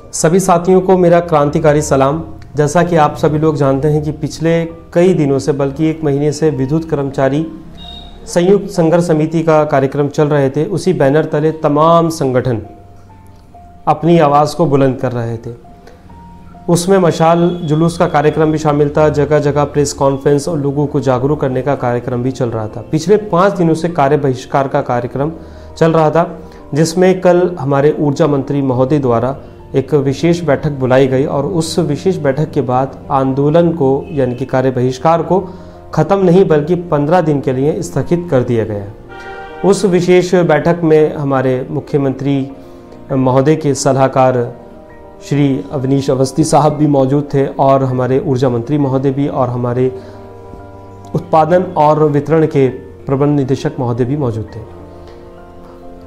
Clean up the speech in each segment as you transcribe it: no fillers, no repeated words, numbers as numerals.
सभी साथियों को मेरा क्रांतिकारी सलाम। जैसा कि आप सभी लोग जानते हैं कि पिछले कई दिनों से बल्कि एक महीने से विद्युत कर्मचारी संयुक्त संघर्ष समिति का कार्यक्रम चल रहे थे। उसी बैनर तले तमाम संगठन अपनी आवाज़ को बुलंद कर रहे थे। उसमें मशाल जुलूस का कार्यक्रम भी शामिल था, जगह जगह प्रेस कॉन्फ्रेंस और लोगों को जागरूक करने का कार्यक्रम भी चल रहा था। पिछले 5 दिनों से कार्य बहिष्कार का कार्यक्रम चल रहा था, जिसमें कल हमारे ऊर्जा मंत्री महोदय द्वारा एक विशेष बैठक बुलाई गई और उस विशेष बैठक के बाद आंदोलन को यानी कि कार्य बहिष्कार को ख़त्म नहीं बल्कि 15 दिन के लिए स्थगित कर दिया गया। उस विशेष बैठक में हमारे मुख्यमंत्री महोदय के सलाहकार श्री अवनीश अवस्थी साहब भी मौजूद थे और हमारे ऊर्जा मंत्री महोदय भी और हमारे उत्पादन और वितरण के प्रबंध निदेशक महोदय भी मौजूद थे।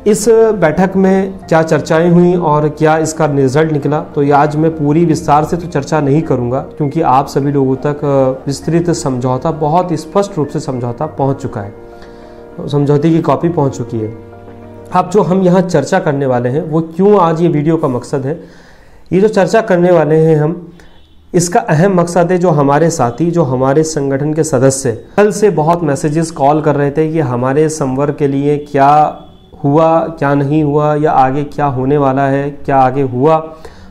इस बैठक में क्या चर्चाएं हुई और क्या इसका रिजल्ट निकला, तो ये आज मैं पूरी विस्तार से तो चर्चा नहीं करूंगा, क्योंकि आप सभी लोगों तक विस्तृत समझौता, बहुत स्पष्ट रूप से समझौता पहुंच चुका है, समझौते की कॉपी पहुंच चुकी है। अब जो हम यहाँ चर्चा करने वाले हैं वो क्यों आज ये वीडियो का मकसद है, ये जो चर्चा करने वाले हैं हम, इसका अहम मकसद है जो हमारे साथी, जो हमारे संगठन के सदस्य कल से बहुत मैसेजेस कॉल कर रहे थे कि हमारे संवर्ग के लिए क्या हुआ, क्या नहीं हुआ, या आगे क्या होने वाला है, क्या आगे हुआ,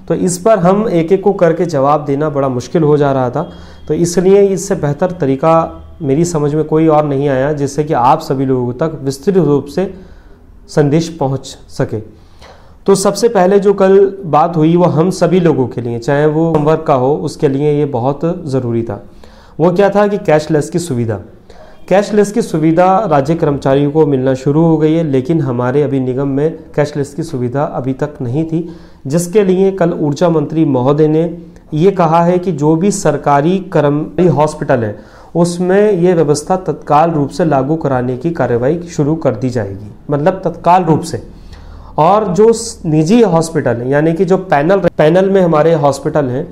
तो इस पर हम एक एक को करके जवाब देना बड़ा मुश्किल हो जा रहा था। तो इसलिए इससे बेहतर तरीका मेरी समझ में कोई और नहीं आया जिससे कि आप सभी लोगों तक विस्तृत रूप से संदेश पहुंच सके। तो सबसे पहले जो कल बात हुई वो हम सभी लोगों के लिए, चाहे वो संवर्ग का हो, उसके लिए ये बहुत ज़रूरी था। वो क्या था कि कैशलेस की सुविधा। कैशलेस की सुविधा राज्य कर्मचारियों को मिलना शुरू हो गई है, लेकिन हमारे अभी निगम में कैशलेस की सुविधा अभी तक नहीं थी, जिसके लिए कल ऊर्जा मंत्री महोदय ने ये कहा है कि जो भी सरकारी कर्मचारी हॉस्पिटल है उसमें ये व्यवस्था तत्काल रूप से लागू कराने की कार्यवाही शुरू कर दी जाएगी, मतलब तत्काल रूप से। और जो निजी हॉस्पिटल है यानी कि जो पैनल में हमारे हॉस्पिटल हैं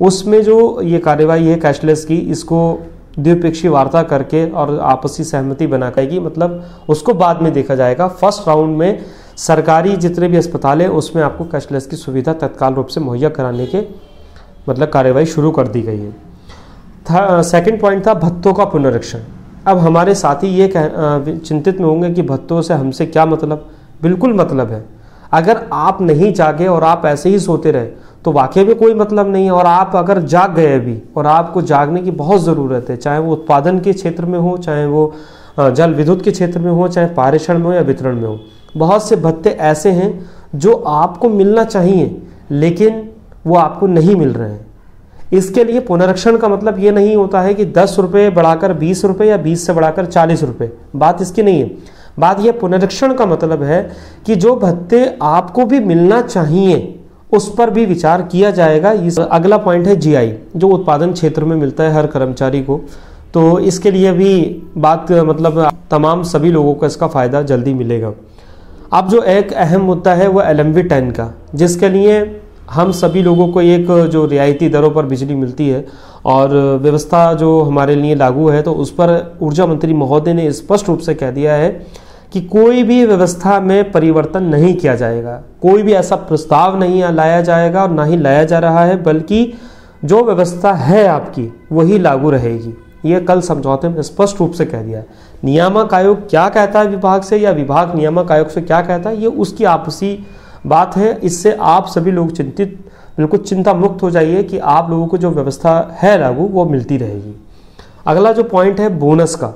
उसमें जो ये कार्यवाही है कैशलेस की, इसको द्विपक्षीय वार्ता करके और आपसी सहमति बना पाएगी, मतलब उसको बाद में देखा जाएगा। फर्स्ट राउंड में सरकारी जितने भी अस्पताल है उसमें आपको कैशलेस की सुविधा तत्काल रूप से मुहैया कराने के मतलब कार्यवाही शुरू कर दी गई है। सेकंड पॉइंट था भत्तों का पुनरीक्षण। अब हमारे साथी ये चिंतित में होंगे कि भत्तों से हमसे क्या मतलब। बिल्कुल मतलब है। अगर आप नहीं जागे और आप ऐसे ही सोते रहे तो वाकई में कोई मतलब नहीं है। और आप अगर जाग गए अभी, और आपको जागने की बहुत ज़रूरत है, चाहे वो उत्पादन के क्षेत्र में हो, चाहे वो जल विद्युत के क्षेत्र में हो, चाहे पारेषण में हो या वितरण में हो। बहुत से भत्ते ऐसे हैं जो आपको मिलना चाहिए लेकिन वो आपको नहीं मिल रहे हैं। इसके लिए पुनरीक्षण का मतलब ये नहीं होता है कि 10 रुपये बढ़ाकर 20 रुपये या 20 से बढ़ाकर 40 रुपये, बात इसकी नहीं है। बात यह पुनरीक्षण का मतलब है कि जो भत्ते आपको भी मिलना चाहिए उस पर भी विचार किया जाएगा। इस अगला पॉइंट है जीआई, जो उत्पादन क्षेत्र में मिलता है हर कर्मचारी को। तो इसके लिए भी बात मतलब तमाम सभी लोगों को इसका फ़ायदा जल्दी मिलेगा। अब जो एक अहम मुद्दा है वो LMV 10 का, जिसके लिए हम सभी लोगों को एक जो रियायती दरों पर बिजली मिलती है और व्यवस्था जो हमारे लिए लागू है, तो उस पर ऊर्जा मंत्री महोदय ने स्पष्ट रूप से कह दिया है कि कोई भी व्यवस्था में परिवर्तन नहीं किया जाएगा, कोई भी ऐसा प्रस्ताव नहीं लाया जाएगा और ना ही लाया जा रहा है, बल्कि जो व्यवस्था है आपकी वही लागू रहेगी। ये कल समझौते में स्पष्ट रूप से कह दिया है। नियामक आयोग क्या कहता है विभाग से, या विभाग नियामक आयोग से क्या कहता है, ये उसकी आपसी बात है। इससे आप सभी लोग बिल्कुल चिंता मुक्त हो जाइए कि आप लोगों को जो व्यवस्था है लागू वो मिलती रहेगी। अगला जो पॉइंट है बोनस का।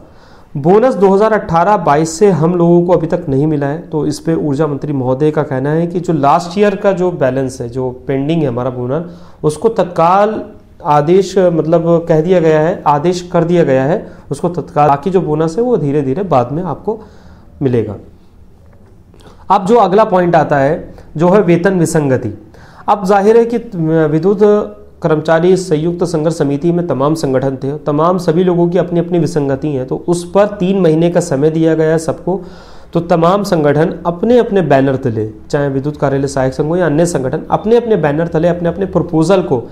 बोनस 2018-22 से हम लोगों को अभी तक नहीं मिला है, तो इस पे ऊर्जा मंत्री महोदय का कहना है कि जो लास्ट ईयर का जो बैलेंस है, जो पेंडिंग है हमारा बोनस, उसको तत्काल आदेश मतलब कह दिया गया है, आदेश कर दिया गया है उसको तत्काल, बाकी जो बोनस है वो धीरे धीरे बाद में आपको मिलेगा। अब जो अगला पॉइंट आता है जो है वेतन विसंगति। अब जाहिर है कि विद्युत कर्मचारी संयुक्त संघर्ष समिति में तमाम संगठन थे, तमाम सभी लोगों की अपनी अपनी विसंगति है, तो उस पर 3 महीने का समय दिया गया है सबको। तो तमाम संगठन अपने अपने बैनर तले, चाहे विद्युत कार्यालय सहायक संघ हो या अन्य संगठन, अपने अपने बैनर तले अपने अपने प्रपोजल को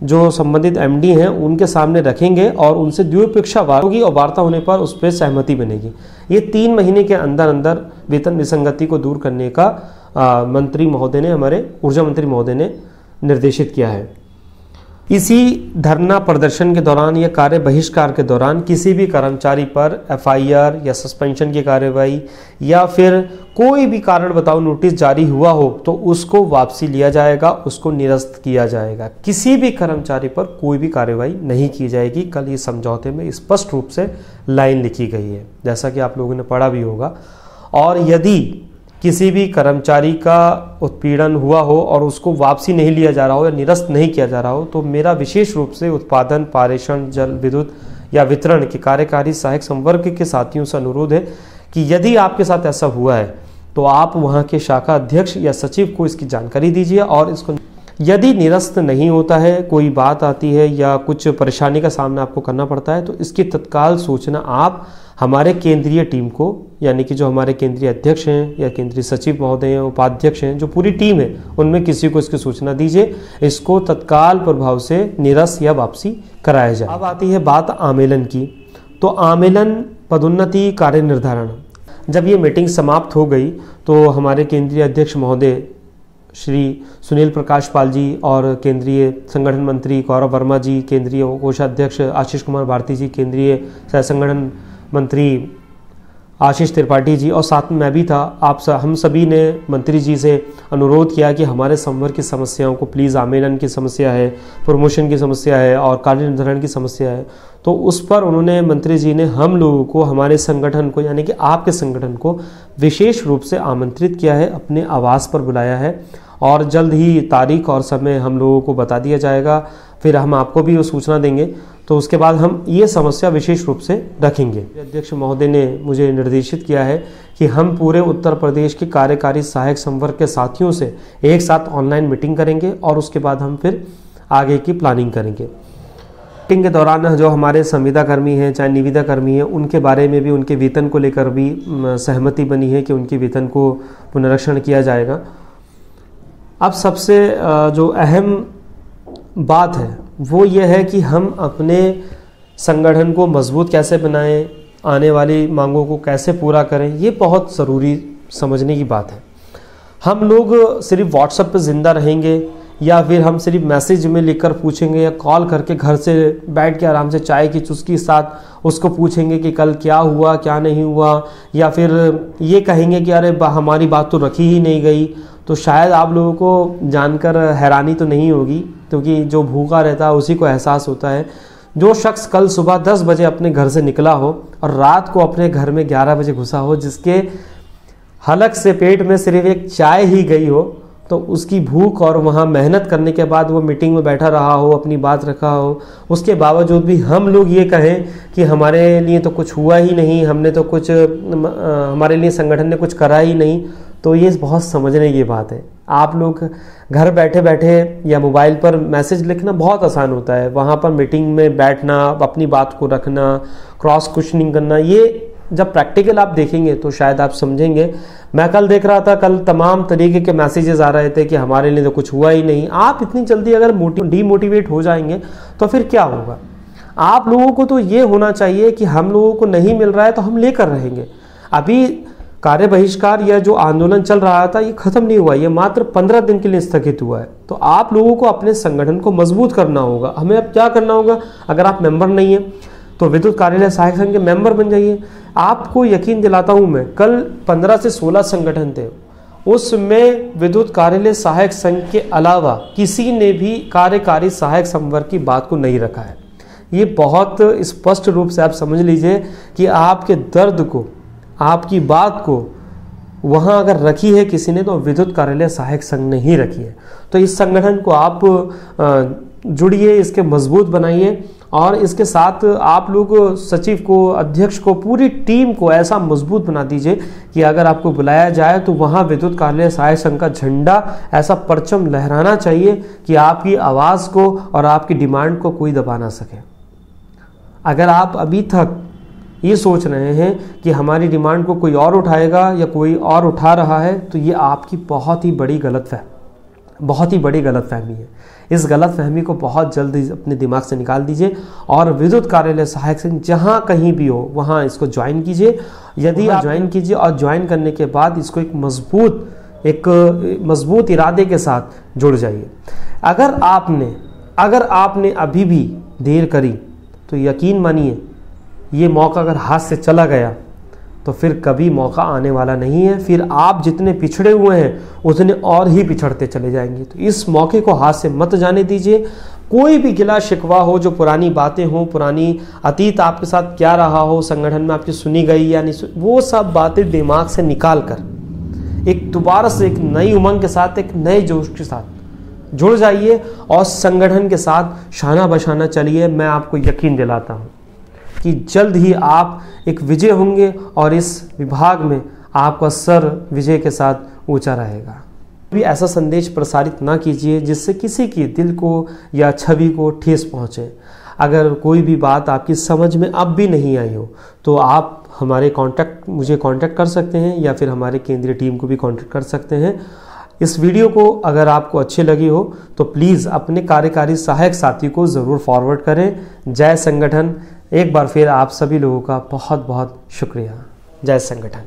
जो संबंधित MD हैं उनके सामने रखेंगे और उनसे द्विपक्षीय वार्ता होगी और वार्ता होने पर उस पर सहमति बनेगी। ये 3 महीने के अंदर अंदर वेतन विसंगति को दूर करने का मंत्री महोदय ने, हमारे ऊर्जा मंत्री महोदय ने निर्देशित किया है। इसी धरना प्रदर्शन के दौरान या कार्य बहिष्कार के दौरान किसी भी कर्मचारी पर एफआईआर या सस्पेंशन की कार्रवाई या फिर कोई भी कारण बताओ नोटिस जारी हुआ हो तो उसको वापसी लिया जाएगा, उसको निरस्त किया जाएगा। किसी भी कर्मचारी पर कोई भी कार्रवाई नहीं की जाएगी। कल ये समझौते में स्पष्ट रूप से लाइन लिखी गई है, जैसा कि आप लोगों ने पढ़ा भी होगा। और यदि किसी भी कर्मचारी का उत्पीड़न हुआ हो और उसको वापसी नहीं लिया जा रहा हो या निरस्त नहीं किया जा रहा हो तो मेरा विशेष रूप से उत्पादन, पारेषण, जल विद्युत या वितरण के कार्यकारी सहायक संवर्ग के साथियों से अनुरोध है कि यदि आपके साथ ऐसा हुआ है तो आप वहां के शाखा अध्यक्ष या सचिव को इसकी जानकारी दीजिए। और इसको यदि निरस्त नहीं होता है, कोई बात आती है या कुछ परेशानी का सामना आपको करना पड़ता है तो इसकी तत्काल सूचना आप हमारे केंद्रीय टीम को, यानी कि जो हमारे केंद्रीय अध्यक्ष हैं या केंद्रीय सचिव महोदय हैं, उपाध्यक्ष हैं, जो पूरी टीम है उनमें किसी को इसकी सूचना दीजिए। इसको तत्काल प्रभाव से निरस्त या वापसी कराया जाए। अब आती है बात आमेलन की। तो आमेलन, पदोन्नति, कार्य निर्धारण, जब ये मीटिंग समाप्त हो गई तो हमारे केंद्रीय अध्यक्ष महोदय श्री सुनील प्रकाश पाल जी और केंद्रीय संगठन मंत्री गौरव वर्मा जी, केंद्रीय कोषाध्यक्ष आशीष कुमार भारती जी, केंद्रीय सह संगठन मंत्री आशीष त्रिपाठी जी और साथ में मैं भी था, हम सभी ने मंत्री जी से अनुरोध किया कि हमारे संवर्ग की समस्याओं को प्लीज़, आमेलन की समस्या है, प्रमोशन की समस्या है और कार्य निर्धारण की समस्या है, तो उस पर उन्होंने, मंत्री जी ने हम लोगों को, हमारे संगठन को, यानी कि आपके संगठन को विशेष रूप से आमंत्रित किया है, अपने आवास पर बुलाया है और जल्द ही तारीख और समय हम लोगों को बता दिया जाएगा। फिर हम आपको भी वो सूचना देंगे, तो उसके बाद हम ये समस्या विशेष रूप से रखेंगे। अध्यक्ष महोदय ने मुझे निर्देशित किया है कि हम पूरे उत्तर प्रदेश के कार्यकारी सहायक संवर्ग के साथियों से एक साथ ऑनलाइन मीटिंग करेंगे और उसके बाद हम फिर आगे की प्लानिंग करेंगे। मीटिंग के दौरान जो हमारे संविदा कर्मी हैं, चाहे निविदा कर्मी हैं, उनके बारे में भी, उनके वेतन को लेकर भी सहमति बनी है कि उनके वेतन को पुनरीक्षण किया जाएगा। अब सबसे जो अहम बात है वो ये है कि हम अपने संगठन को मजबूत कैसे बनाएं, आने वाली मांगों को कैसे पूरा करें, ये बहुत ज़रूरी समझने की बात है। हम लोग सिर्फ व्हाट्सएप पे ज़िंदा रहेंगे या फिर हम सिर्फ मैसेज में लिखकर पूछेंगे या कॉल करके घर से बैठ के आराम से चाय की चुस्की के साथ उसको पूछेंगे कि कल क्या हुआ क्या नहीं हुआ, या फिर ये कहेंगे कि अरे हमारी बात तो रखी ही नहीं गई, तो शायद आप लोगों को जानकर हैरानी तो नहीं होगी, क्योंकि जो भूखा रहता है उसी को एहसास होता है। जो शख्स कल सुबह 10 बजे अपने घर से निकला हो और रात को अपने घर में 11 बजे घुसा हो, जिसके हलक से पेट में सिर्फ एक चाय ही गई हो, तो उसकी भूख और वहाँ मेहनत करने के बाद वो मीटिंग में बैठा रहा हो, अपनी बात रखा हो, उसके बावजूद भी हम लोग ये कहें कि हमारे लिए तो कुछ हुआ ही नहीं, हमने तो कुछ, हमारे लिए संगठन ने कुछ करा ही नहीं, तो ये बहुत समझने की बात है। आप लोग घर बैठे बैठे या मोबाइल पर मैसेज लिखना बहुत आसान होता है, वहाँ पर मीटिंग में बैठना, अपनी बात को रखना, क्रॉस क्वेश्चनिंग करना, ये जब प्रैक्टिकल आप देखेंगे तो शायद आप समझेंगे। मैं कल देख रहा था, कल तमाम तरीके के मैसेजेस आ रहे थे कि हमारे लिए तो कुछ हुआ ही नहीं। आप इतनी जल्दी अगर डीमोटिवेट हो जाएंगे तो फिर क्या होगा? आप लोगों को तो ये होना चाहिए कि हम लोगों को नहीं मिल रहा है तो हम लेकर रहेंगे। अभी कार्य बहिष्कार या जो आंदोलन चल रहा था ये खत्म नहीं हुआ, ये मात्र 15 दिन के लिए स्थगित हुआ है। तो आप लोगों को अपने संगठन को मजबूत करना होगा। हमें अब क्या करना होगा? अगर आप मेंबर नहीं है तो विद्युत कार्यालय सहायक संघ के मेंबर बन जाइए। आपको यकीन दिलाता हूं मैं, कल 15 से 16 संगठन थे, उसमें विद्युत कार्यालय सहायक संघ के अलावा किसी ने भी कार्यकारी सहायक संवर्ग की बात को नहीं रखा है। ये बहुत स्पष्ट रूप से आप समझ लीजिए कि आपके दर्द को, आपकी बात को वहाँ अगर रखी है किसी ने, तो विद्युत कार्यालय सहायक संघ ने ही रखी है। तो इस संगठन को आप जुड़िए, इसके मजबूत बनाइए और इसके साथ आप लोग सचिव को, अध्यक्ष को, पूरी टीम को ऐसा मजबूत बना दीजिए कि अगर आपको बुलाया जाए तो वहाँ विद्युत कार्यालय सहायक संघ का झंडा, ऐसा परचम लहराना चाहिए कि आपकी आवाज़ को और आपकी डिमांड को कोई दबा ना सके। अगर आप अभी तक ये सोच रहे हैं कि हमारी डिमांड को कोई और उठाएगा या कोई और उठा रहा है, तो ये आपकी बहुत ही बड़ी गलतफहमी है। इस गलतफहमी को बहुत जल्दी अपने दिमाग से निकाल दीजिए और विद्युत कार्यालय सहायक संघ जहाँ कहीं भी हो वहाँ इसको ज्वाइन कीजिए। यदि आप ज्वाइन कीजिए और ज्वाइन करने के बाद इसको एक मजबूत एक मजबूत इरादे के साथ जुड़ जाइए। अगर आपने अभी भी देर करी तो यकीन मानिए ये मौका अगर हाथ से चला गया तो फिर कभी मौका आने वाला नहीं है। फिर आप जितने पिछड़े हुए हैं उतने और ही पिछड़ते चले जाएंगे। तो इस मौके को हाथ से मत जाने दीजिए। कोई भी गिला शिकवा हो, जो पुरानी बातें हो, पुरानी अतीत आपके साथ क्या रहा हो, संगठन में आपकी सुनी गई या नहीं, वो सब बातें दिमाग से निकाल कर एक दोबारा से एक नई उमंग के साथ, एक नए जोश के साथ जुड़ जाइए और संगठन के साथ शाना बशाना चलिए। मैं आपको यकीन दिलाता हूँ कि जल्द ही आप एक विजय होंगे और इस विभाग में आपका सर विजय के साथ ऊंचा रहेगा। भी ऐसा संदेश प्रसारित ना कीजिए जिससे किसी की दिल को या छवि को ठेस पहुंचे। अगर कोई भी बात आपकी समझ में अब भी नहीं आई हो तो आप मुझे कांटेक्ट कर सकते हैं या फिर हमारे केंद्रीय टीम को भी कांटेक्ट कर सकते हैं। इस वीडियो को अगर आपको अच्छी लगी हो तो प्लीज़ अपने कार्यकारी सहायक साथी को ज़रूर फॉरवर्ड करें। जय संगठन। एक बार फिर आप सभी लोगों का बहुत बहुत शुक्रिया। जय संगठन।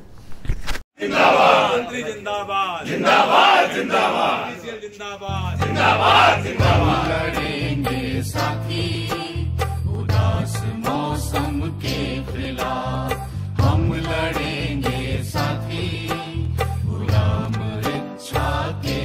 जिंदाबाद मंत्री, जिंदाबाद जिंदाबाद जिंदाबाद जिंदाबाद जिंदाबाद जिंदाबाद। लड़ेंगे साथी उदास मौसम के खिलाफ, हम लड़ेंगे साथी गुलाम इच्छा के